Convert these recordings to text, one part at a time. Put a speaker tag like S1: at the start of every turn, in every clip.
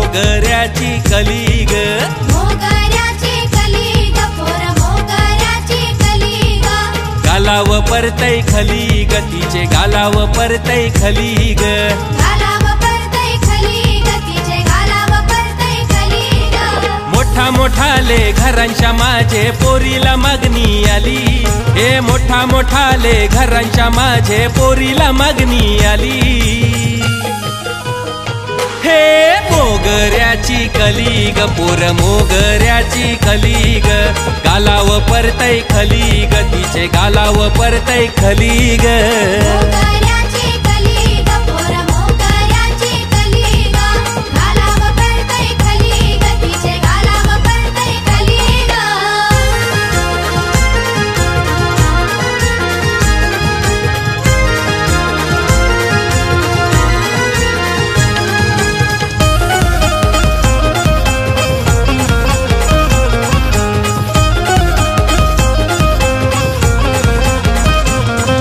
S1: मोगऱ्याची कली ग,
S2: मोगऱ्याची कली ग, पोर मोगऱ्याची कली ग.
S1: गालाव परतय खली ग, तिचे गालाव परतय खली ग,
S2: गालाव परतय खली ग, तिचे गालाव परतय खली ग.
S1: मोठा मोठाले घरांच्या माझे पोरीला मागणी आली, हे मोठा मोठाले घरांच्या माझे पोरीला मागणी आली. हे मोगऱ्याची कली ग, पोर मोगऱ्याची कली ग, गालाव परतय खली ग, तिचे गालाव परतय खली ग.
S2: मोगऱ्याची कली ग, पोर मोगऱ्याची कली ग, गालाव परतय खली ग, तिचे गालाव परतय खली ग.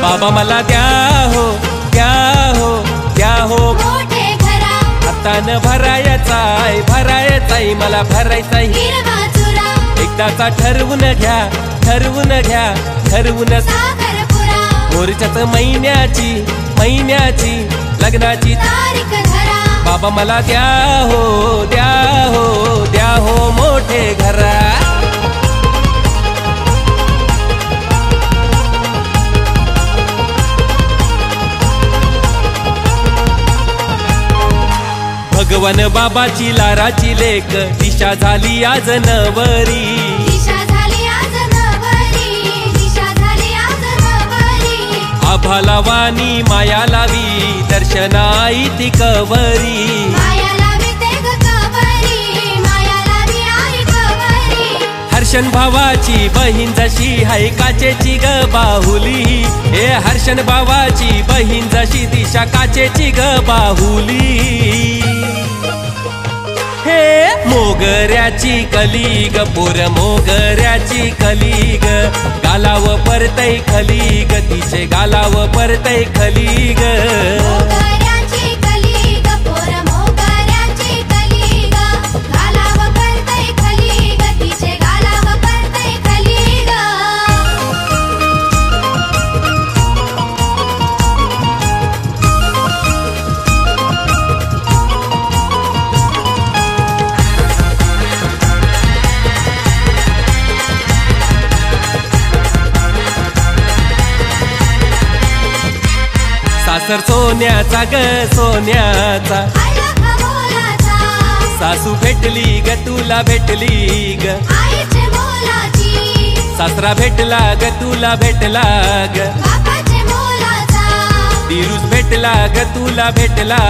S1: बाबा मला द्या हो, द्या हो, द्या हो
S2: मोठे घरा,
S1: हातानं भरायचाय, भरायचाय मला भरायचाय.
S2: हिरवा चुरा,
S1: एकदाचा ठरवून घ्या, ठरवून घ्या, ठरवून
S2: साखरपुडा,
S1: मोरच्याच महिन्याची, महिन्याची लग्नाची
S2: तारीख धरा.
S1: बाबा मला द्या हो, द्या हो, द्या हो मोठे घरा. भगवान बाबाची लाराची लेक, दिशा झाली आज नवरी,
S2: दिशा झाली आज नवरी, दिशा झाली आज नवरी.
S1: आभाला वाणी माया लावी, दर्शनाई ती कवरी.
S2: माया लावी ते ग कवरी, माया लावी आई कवरी.
S1: हर्षण भावाची बहीण जशी हाय काचेची ग बाहुली, हे हर्षण भावाची बहीण जशी दिशा काचेची ग बाहुली. हे मोगऱ्याची कली ग, पोर मोगऱ्याची कली ग, गालाव परतय खली ग, तिचे गालाव परतय खली ग.
S2: मोगऱ्याची कली ग, पोर मोगऱ्याची कली ग, गालाव परतय खली ग, तिचे गालाव परतय खली ग.
S1: सासर सोन्याचा ग, सोन्याचा
S2: आला खमोलाचा,
S1: सासू भेटली ग, तुला भेटली ग,
S2: आईचे मोलाची,
S1: सासरा भेटला ग, तुला भेटला ग,
S2: बापाचे मोलाचा,
S1: दिरूस भेटला ग, तुला भेटला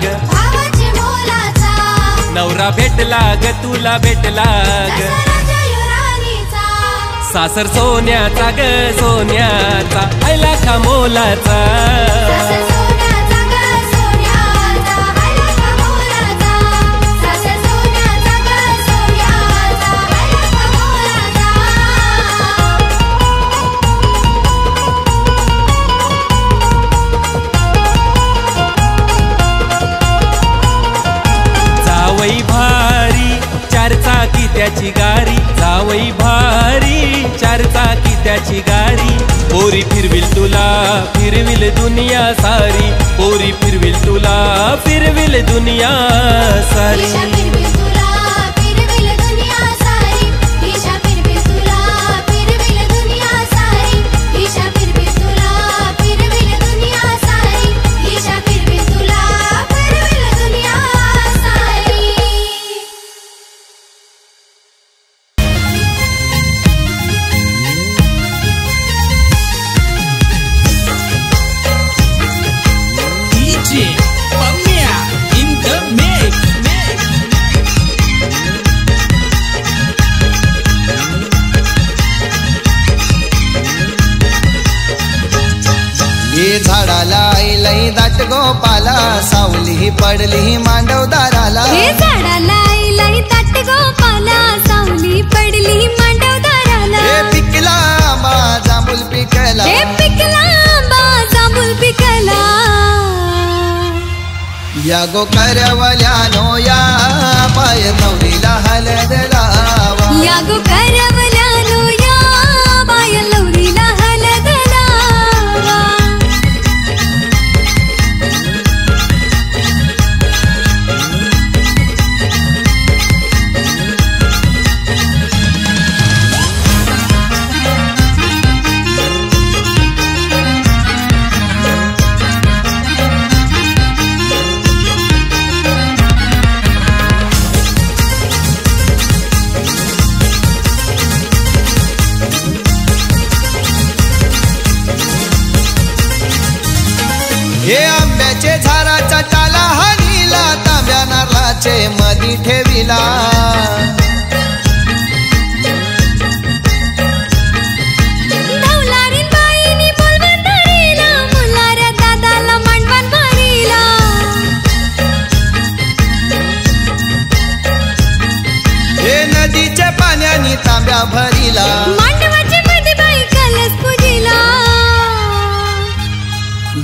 S1: ग,
S2: भावाचे मोलाचा,
S1: नवरा भेटला ग, तुला भेटला ग.
S2: दसराच्या युरानीचा.
S1: सासर सोन्याचा ग, सोन्याचा आयला का मोलाचा.
S2: सासर सोन्याचा ग, सोन्याचा, आला खमोलाचा, सासर सोन्याचा ग, सोन्याचा, आला खमोलाचा.
S1: जावई भारी चार चाकी त्याची गाडी, जावई भारी चार चाकी त्याची गाडी. पोरी फिरविल तुला, फिरविल दुनिया सारी, पोरी फिरविल तुला, फिरविल दुनिया सारी.
S2: दिशा फिरविल तुला, फिरविल दुनिया सारी, दिशा फिरविल तुला, फिरविल दुनिया सारी, दिशा फिरविल तुला, फिरविल दुनिया सारी, दिशा फिरविल तुला, फिरविल दुनिया सारी.
S3: DJ Pamia in the mix.
S4: हे झाडाला आईलई दाट गोपाला, सावली पडली मांडवदाराला.
S2: हे झाडाला आईलई दाट गोपाला, सावली पडली मांडवदाराला.
S4: हे पिकला आंबा जांभूल पिकला,
S2: हे पिकला आंबा जांभूल पिकला.
S4: या गो करवल्यानो या पाय नवरीला हलद लावा
S2: या गो करवल्यानो या बाय नवरीला हलद लावा
S4: हे आंब्याचे झाडाचा टाला हानीला तांब्या नारळाचे मधी ठेविला
S2: धवलारीन बाईनी बोलवून धरिला मुलाऱ्या दादाला मांडवण भरिला
S4: हे नदीच्या पाण्याने तांब्या भरिला
S2: मांडवाची मध्ये बाई कलस पूजिला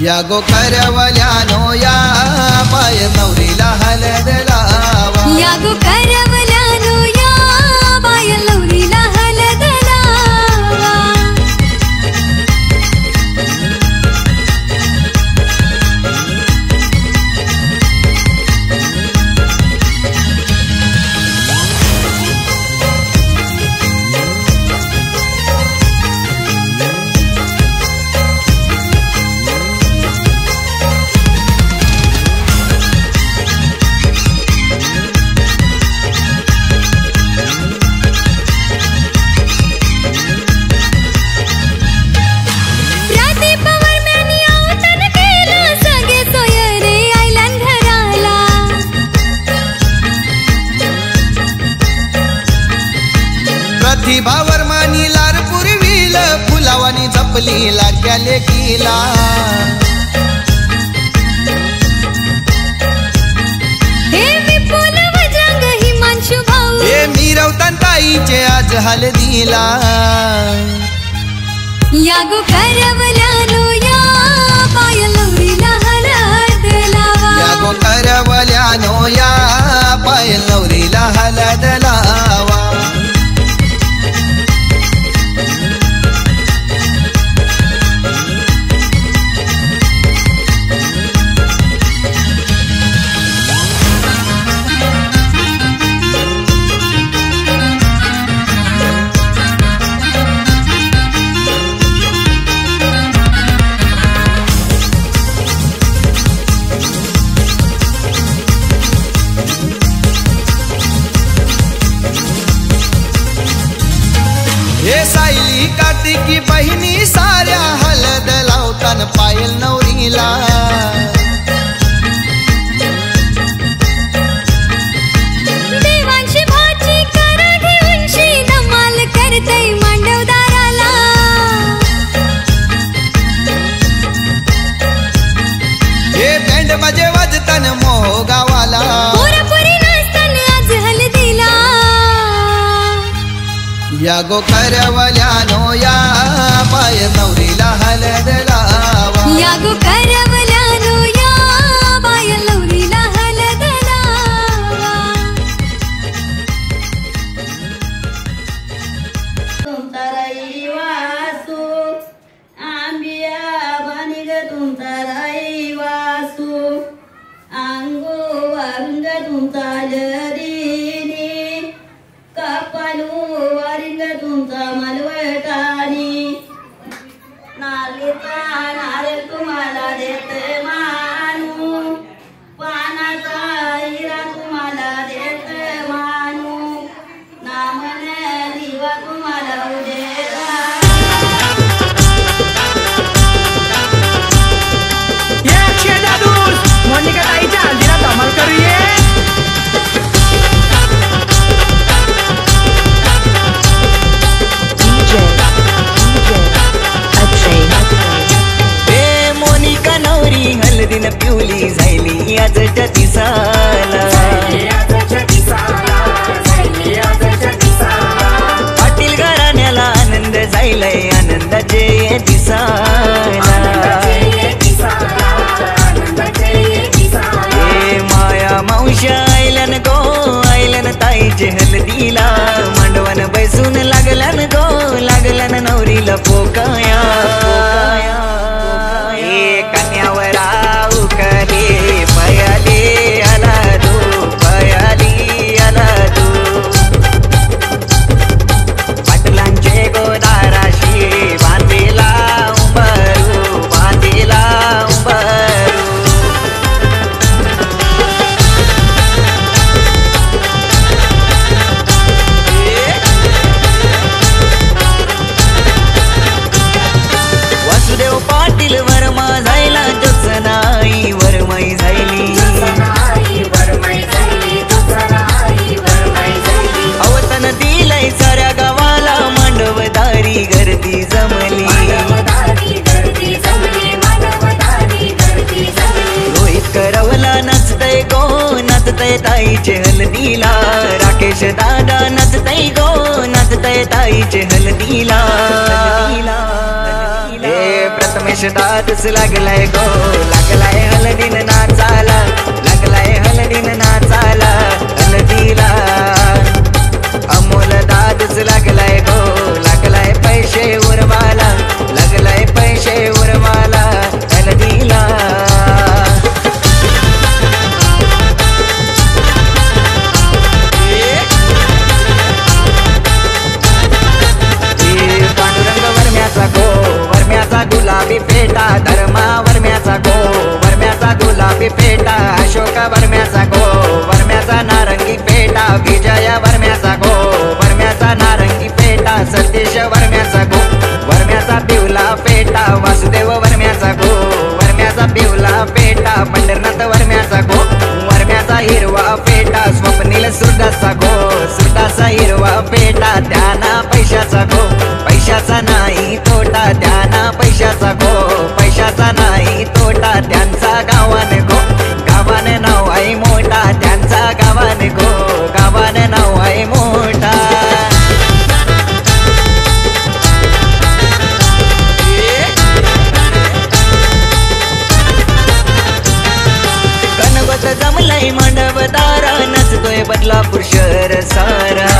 S4: या गो करवल्यानो या पाय नवरीला हलद लावा
S2: या गो करवल्यानो या बाय नवरीला हलद लावा
S4: प्रतिभा वर्मानी लार पुरविल फुलावानी जपली लाडक्या लेकीला
S2: हे विपुल वज्रांग हिमांशु भाऊ
S4: हे मिरवतान ताईचे आज हलदीला
S2: या गो करवल्यानो या बाय नवरीला हलद लावा
S4: या गो करवल्यानो या पाय नवरीला हलद लावा हे सायली कार्तिकी बहिणी साऱ्या हलद लावतान पायल नवरीला
S2: देवांची भाची करा घेऊनशी धमाल करतय मांडवदाराला
S4: हे बँड बाजे वाजतान मोह गावाला
S2: पुरी नाचतान आज हलदीला
S4: या गो करवल्यानो या पाय नवरीला हलद लावा
S2: या गो करवल्यानो या बाय नवरीला हलद लावा
S5: तुमचा रहिवासू आंबिया भानिग तुमचा रहिवासू अंगो वारुंग तुमचा लरीनी कपालू वारिंग तुमचा मलवटानी नालीचा नारेल तुम्हाला देते मानू पानाचा हिरा तुम्हाला देते मानू नामने दिवा तुम्हाला उजेला
S3: मोनिका ताईच्या हल्दीला धमाल करूये मोनिका नवरी हलदीन पिवली झाली आजच्या दिसाला पाटील घराण्याला आनंद जायलाय आनंदाचे दिसाला माया मावश्या आयलन गो आयलन ताईचे हलदीला मांडवन बैसून लागलन गो लागलन नवरीला पोकाया ए कन्यावरा उकले पयाले आला तू पयाली आला तू पाटलांचे गोदाराशी बांधीला उंबरू बांधीला उंबरू वासुदेव पाटील वर्मा झायला जोत्सनाई वरमाई झायली अवतन दिलय साऱ्या गावाला मांडवदारी गर्दी जमली रोहित करवला नचतय गो नचतय ताईचे हलदीला राकेश दादा नचतय गो नचतय ताईचे हलदीला ए प्रथमेश दादच लागलाय गो लागलाय हलदीन नाचाला लागलाय हलदीन नाचाला हलदीला अमोल दादच लागलाय गो लागलाय पैसे उरमाला लागलाय पैसे उरमाला हलदीला पांडुरंग वर्म्याचा गो वर्म्याचा गुलाबी पेटा धर्मा वर्म्याचा गो वर्म्याचा गुलाबी पेटा अशोका वर्म्याचा गो वर्म्याचा नारंगी पेटा विजया वर्म्याचा गो वर्म्याचा नारंगी पेटा सतीश वर्म्याचा गो वर्म्याचा पिवला पेटा वासुदेव वर्म्याचा गो वर्म्याचा पिवला पेटा पंढरनाथ वर्म्याचा गो वर्म्याचा हिरवा पेटा स्वप्नील सुरदाचा गो सुरदाचा हिरवा पेटा त्याना पैशाचा गो पैशाचा नाही तोटा त्याना पैशाचा गो पैशाचा नाही तोटा त्यांचा गावाने गो गावाने नाव आहे मोठा त्यांचा गावाने गो गावाने नाव आहे मोठा गणगोत जमलय मांडवदारा नचतोय बदलापूर शहर सारा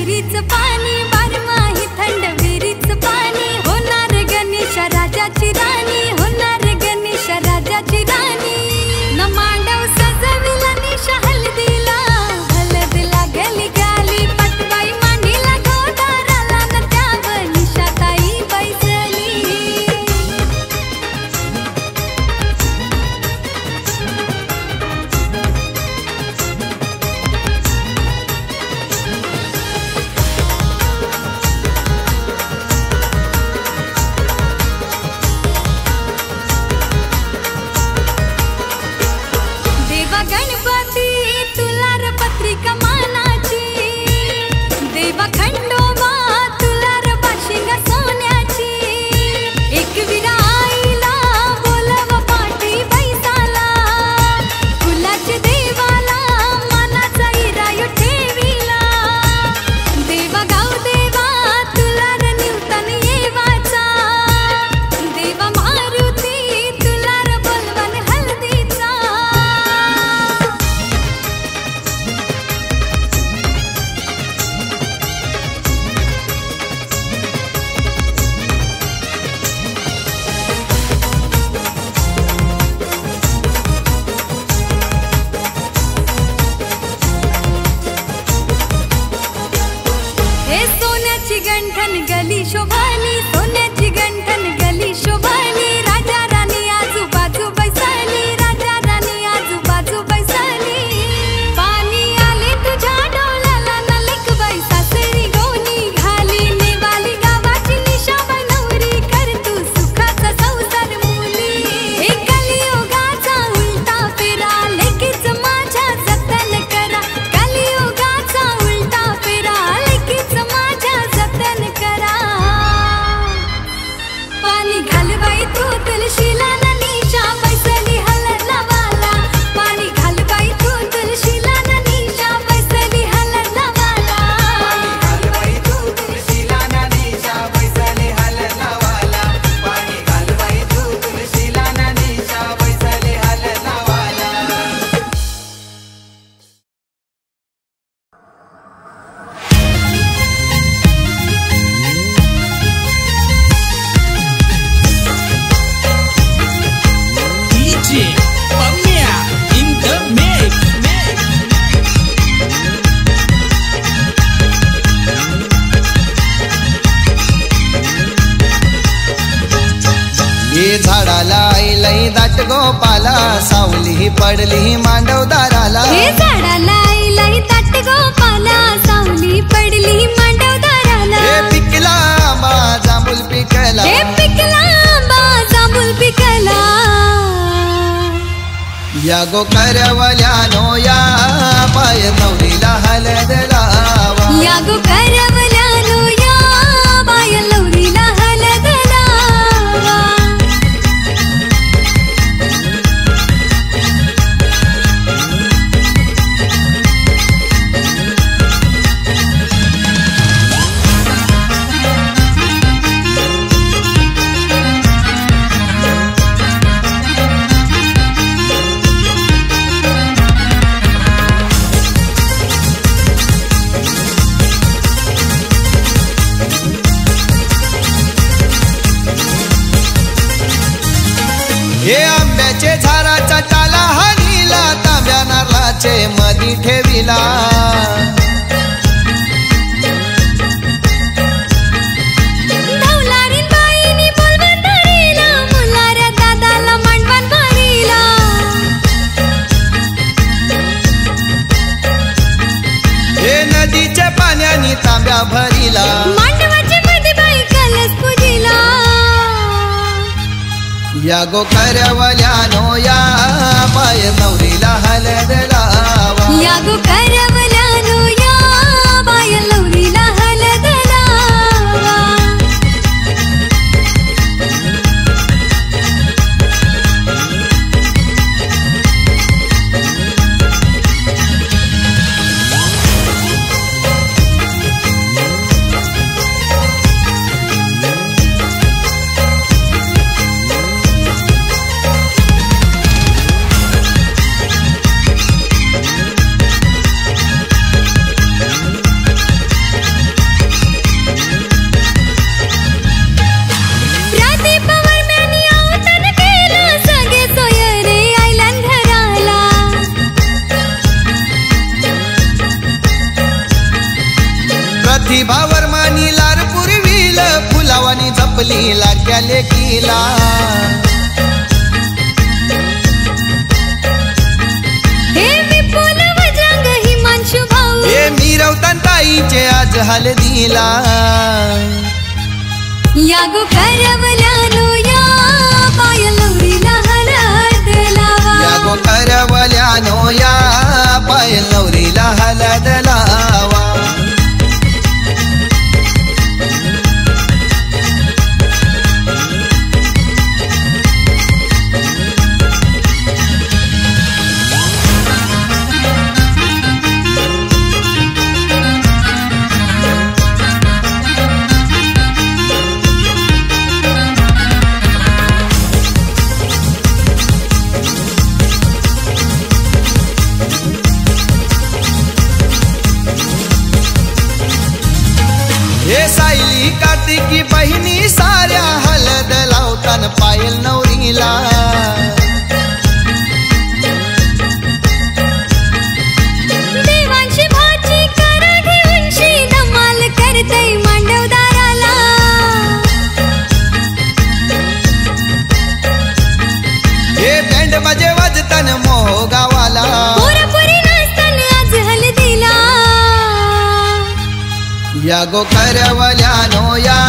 S6: विहिरीच पाणी बारमाही थंड विहिरीच पाणी होणार गणेश राजाची राणी होणार गणेश राजाची राणी न मांडव सजविला निशा हळदीला हळदीला गली गाली पटवाई मांडीला गोदाराला न त्यावर निशाताई बैसली देवा गणपती तुला र पत्रिका मानाची देवा खंडोबा तुला र बाशिंगा सोन्याची एकविरा आईला बोलव पाठी बैसाला फुलाच्या देवाला मानाचा इरायो ठेविला देवा गाव देवा तुला र निवतन येवाचा देवा मारुती तुला र बोलवन हळदीचा हे सोन्याची गंठन गली शोभाली सोन्याची गंठन गली शोभाली राजा राणी आजूबाजू बैसाली राजा राणी आजूबाजू बैसाली पाणी आले तुझ्या डोळ्याला न लेकबाई सासरी गोनी घाली नेवाली गावाची निशाबाई नवरी कर तू सुखाचा संसार मुली हे कलियुगाचा उलटा फेरा लेकीच माझ्या जतन करा कलियुगाचा उलटा फेरा लेकीच माझ्या जतन करा पाणी घालबाई तू तुलशीला न निशा बैसली हळद लावाला पाणी घालबाई तू तुलशीला न निशा बैसली हळद लावाला
S3: घालबाई तू तुळशीला ना निशा बैसली हळद लावाला पाणी घालबाई तू तुळशीला ना निशा बैसली हळद लावाला
S1: DJ Pamia in the mix.
S4: हे झाडाला आईलई दाट गोपाला सावली पडली मांडवदाराला
S6: हे झाडाला आईलाई ताट गोपाला सावली पडली मांडवदाराला
S4: हे पिकला आंबा जांभूल पिकला
S6: हे पिकला आंबा जांभूल पिकला
S4: या गो करवल्यानो या पाय नवरीला हळद लावा
S6: या गो करवल्यानो या बाय लवरीला हळद लावा
S4: हे आंब्याचे झाडाचा टाला हानीला तांब्या नारळाचे मधी ठेविला
S6: धवलारीन बाईनी बोलवून धरिला मुलाऱ्या दादाला मांडवण भरिला
S4: हे नदीच्या पाण्याने तांब्या भरिला
S6: मांडवाची मध्ये बाई कलस पूजिला
S4: या गो करवल्यानो या पाय नवरीला हळद लावा
S6: या गो करवल्यानो या बाय लवरीला हळद लावा
S4: मोठी भावर मानी लार पुरविल फुलावानी जपली लाडक्या लेकीला
S6: हे विपुल वज्रांग हिमांशु भाऊ
S4: हे मिरवतांताईचे आज हळदीला
S6: या गो करवल्यानो या पाय लवरीला हळद लावा
S4: या गो करवल्यानो या पाय लवरीला हळद लावा हे सायली कार्तिकी बहिणी साऱ्या हळद लावतान पायल नवरीला
S6: देवांची भाची करा घेऊनशी धमाल करतय मांडवदाराला
S4: हे बँड बाजे वाजतान मोह गावाला
S6: पुरी नाचतान आज हळदीला
S4: या गो करवल्यानो या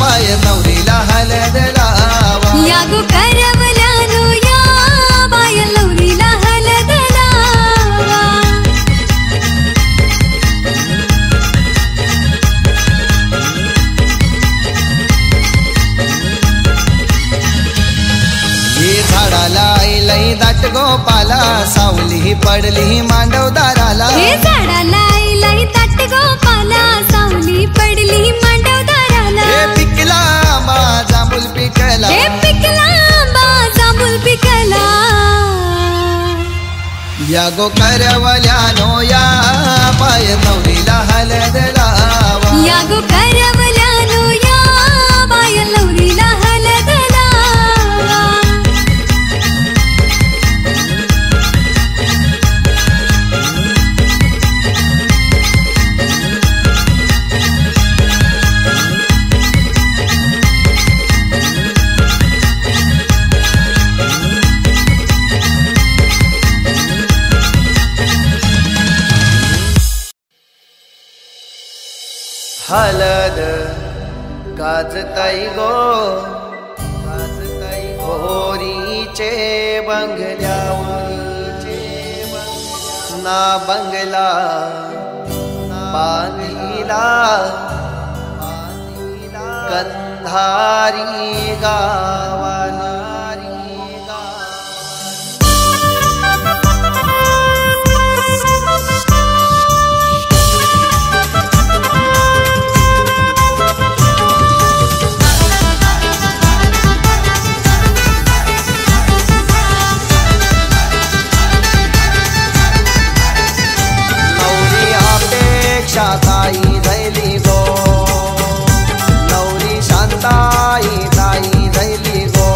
S4: पाय नवरीला हळद लावा
S6: या गो करवल्यानो या बाय लवरीला हळद लावा
S4: हे झाडाला आईलई दाट गोपाला सावली पडली मांडवदाराला
S6: हे झाडाला आईलाई ताट गोपाला सावली पडली मांडवदाराला
S4: हे पिकला आंबा जांभूल पिकला
S6: हे पिकला आंबा जांभूल पिकला
S4: या गो करवल्यानो या पाय नवरीला हळद लावा
S6: या गो करवल्यानो या बाय लवरीला हळद लावा
S4: हळद गाजताई गो होरीचे बंगल्यावरीचे ना बंगला बांधिला कंधारी गावाला ताई धैली गो नवरी शांताई ताई धैली गो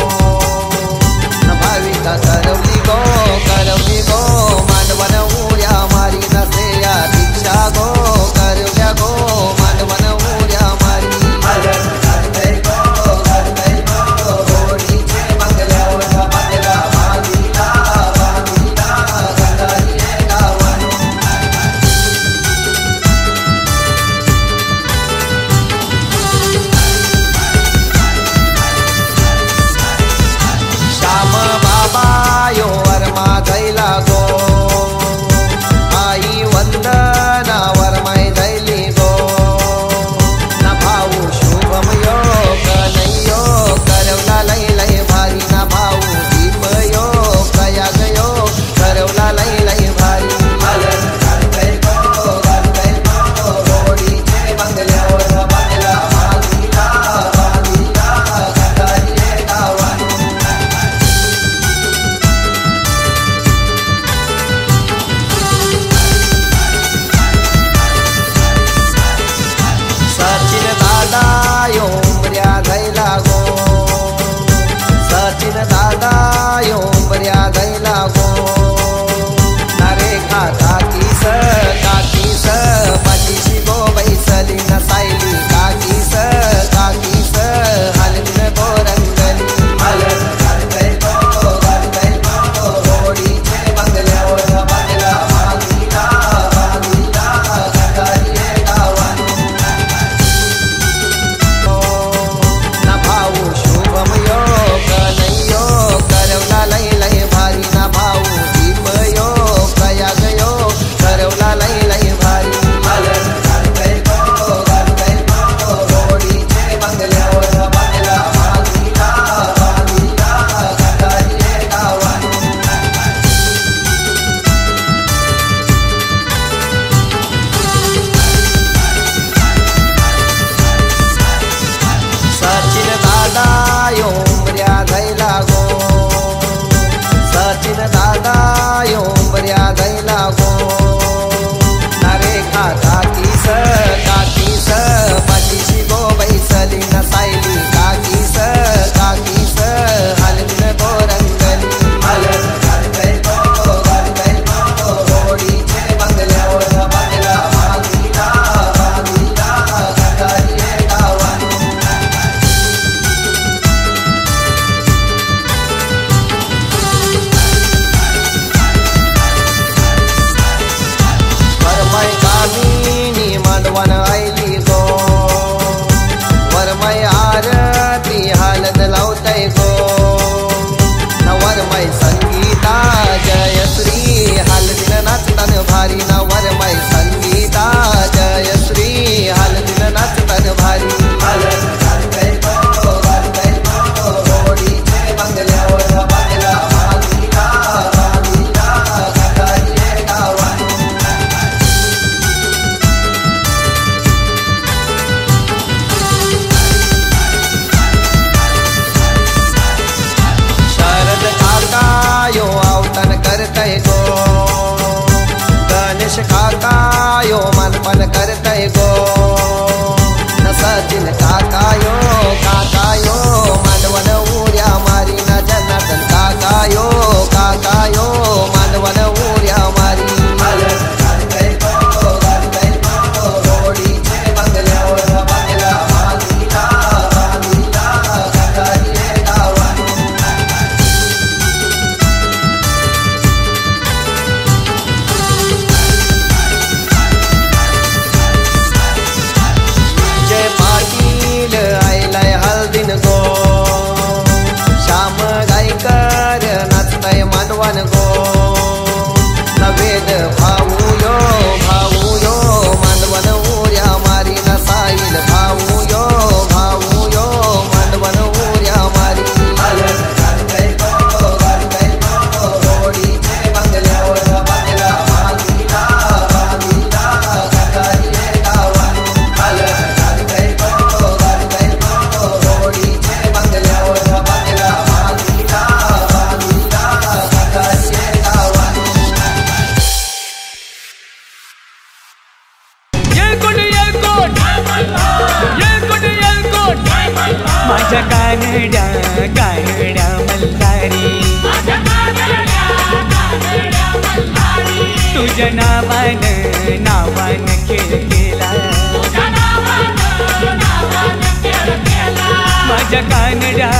S4: नावान करतय गो न सचिन काकायो मानवन उर्या मारी न जनार्दन काकायो मानवन उर्या मारी
S7: माझ्या कानड्या मल्हारी तुझ्या नावान खेळ केला माझ्या कानड्या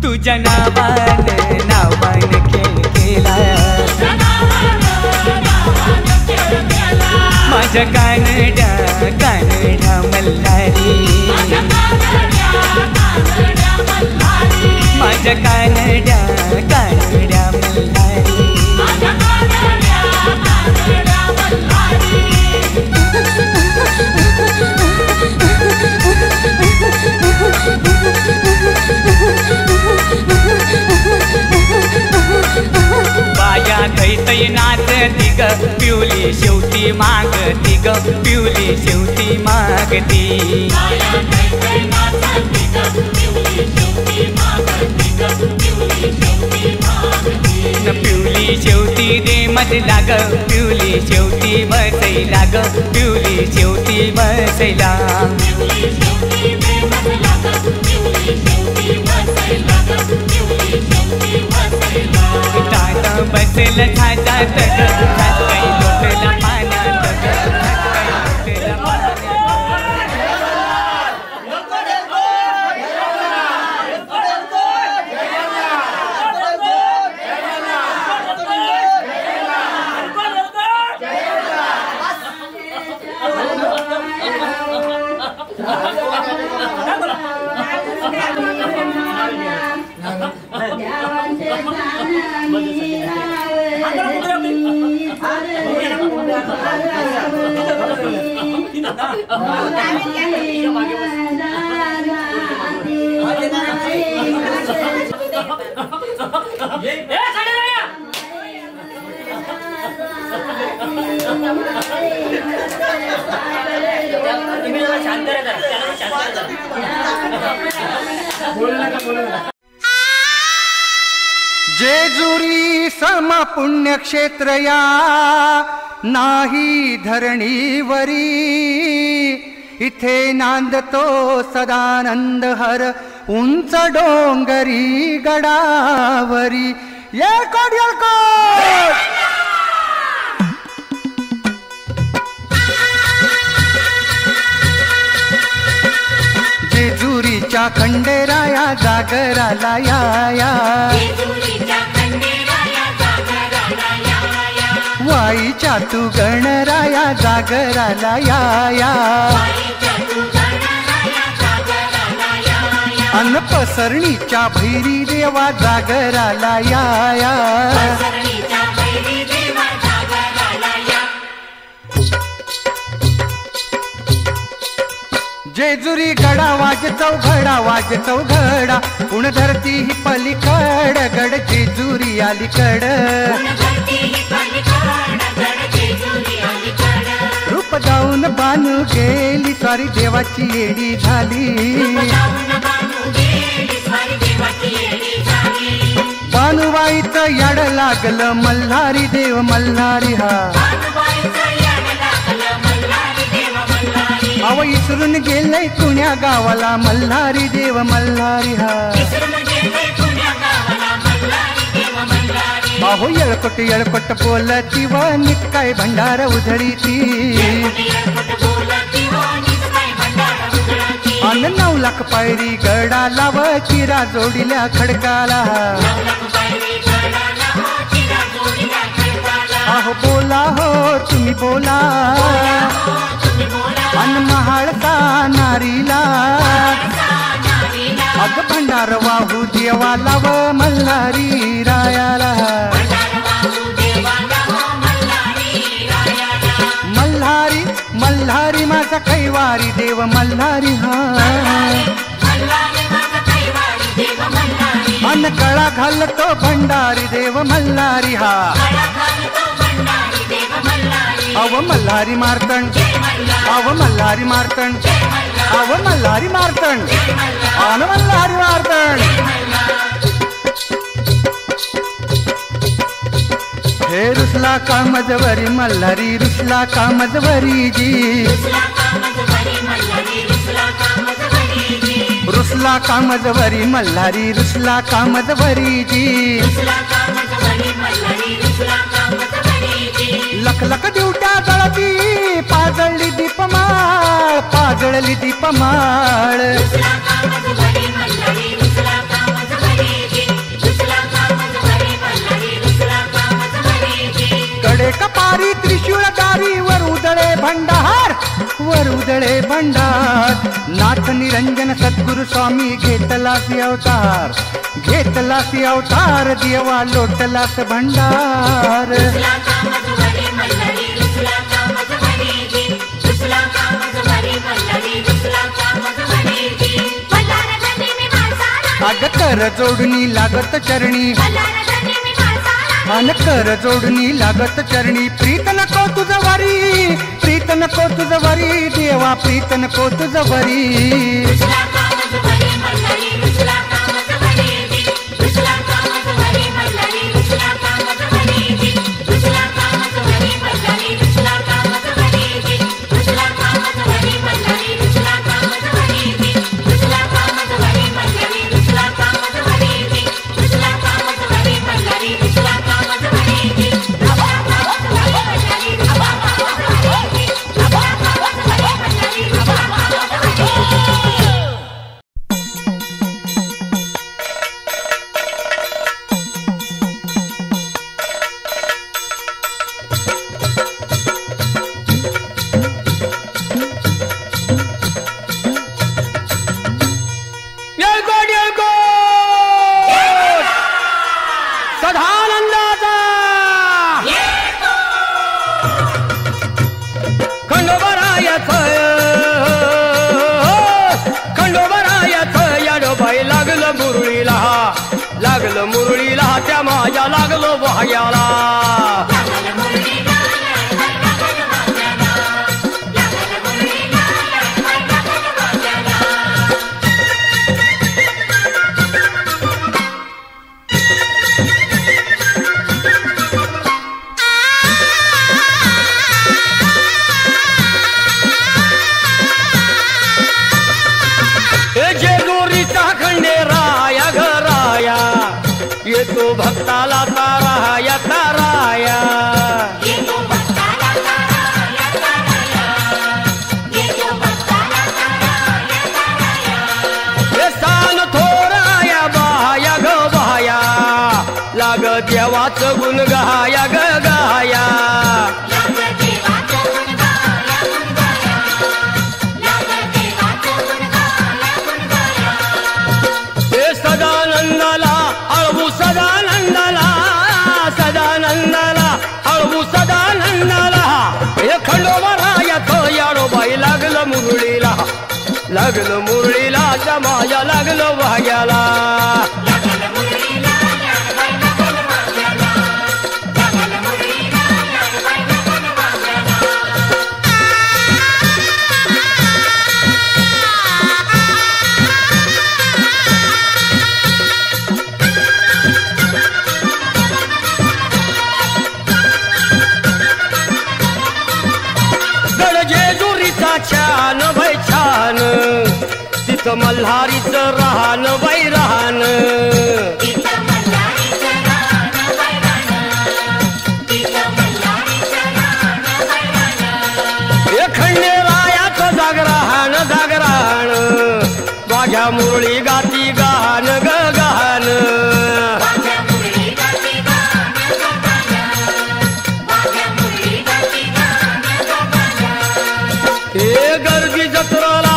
S7: तुझ्या नावान खेळ केला माझ्या कानड्या मल्हारी माझ्या कानड्या मल्हारी बाया थैतै नाचती ग पिवली शेवटी मागती ग पिवली शेवटी मागती न पिवली शेवटी दे मजला ग पिवली शेवटी बसैला ग पिवली शेवटी बसैला ताता बसेल खातात काही लोटला पाण्यात
S8: जेजुरी सम पुण्यक्षेत्र या नाही धरणीवरी इथे नांदतो सदानंद हर उंच डोंगरी गडावरी येळकोट जेजुरीच्या खंडेराया जागराला या वाईच्या तू गणराया जागराला या अन पसरणीच्या भैरी देवा जागराला या जेजुरी गडा वाज चौघडा पुण धरती ही पलीकड गड जेजुरी अलीकड रूप जाऊन बानू गेली स्वारी देवाची येडी झाली बानुवा कानुबाईचं याड लागलं मल्हारी देव मल्हारी हा अव इसरून गेलंय कुण्या गावाला मल्हारी देव मल्हारी हा अहो येळपट बोलती व निकाय भंडार उधळीती अन 9 लाख पायरी गडाला व चिरा जोडिल्या खडकाला अहो बोला हो तुम्ही बोला अन महाळचा नारीला अग भंडार वाहू देवाला व मल्हारी रायाला मल्हारी मल्हारी माझा कैवारी देव मल्हारी हा अन कळा घालतो भंडारी देव मल्हारी हा अव मल्हारी मार्तंड अव मल्हारी मार्तंड अव मल्हारी मार्तंड अन मल्हारी मार्तंड हे रुसला कामजवरी मल्हारी रुसला कामजवरी जी रुसला कामजवरी मल्हारी रुसला कामजवरी जी लख लख दिवट्या जळती पाजळली दीपमाळ पाजळली दीपमाळ कडे कपारी त्रिशूळदारी वर उदळे भंडार वर उदळे भंडार नाथ निरंजन सद्गुरु स्वामी घेतलासी अवतार घेतलासी अवतार देवा लोटलास भंडार अग कर जोडणी लागत चरणी अन कर जोडणी लागत चरणी प्रीत नको तुझ वरी प्रीत नको तुझ वरी देवा प्रीत नको तुझ वरी
S1: लागलं मुरळीला त्या माझ्या लागलो वाह्याला येतो भक्ताला ताराया ताराया सांग थोराया बाया ग बाया लाग देवाचं गुण गाया ग गाया सदानंदाला अळवू सदानंदाला सदानंदाला अळवू सदानंदाला हे खंडोबारायाचं याडोबाई लागलं मुरळीला जमाया लागलं वाग्याला
S9: छान भय छान तिथं मल्हारीचं राहण बाई राहण खंडेरायाचं जागराहण जागराहण माझ्या मुरळी गाती गहाण ग गहाण हे गर्दी जत्रेला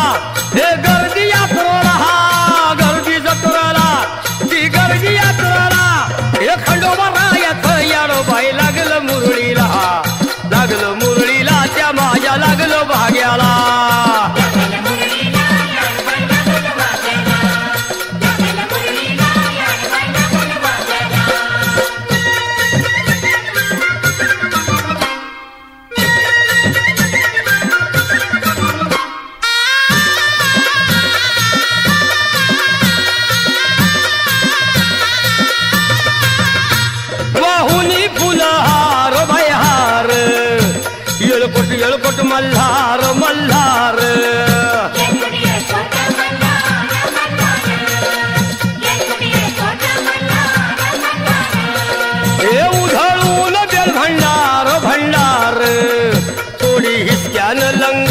S9: हे गर्दी यात्रेला हा गर्दी जत्रेला ती गर्दी यात्रेला हे खंडोबा रायाचं याडोबाई लागलं मुरळीला लागलं मुरळीला त्या माझ्या लागलं भाग्याला वाहुनी फुलहार भयहार येळकोट येळकोट मल्हार मल्हार हे उधळून बेल भंडार भंडार थोडी हिसक्यान लंग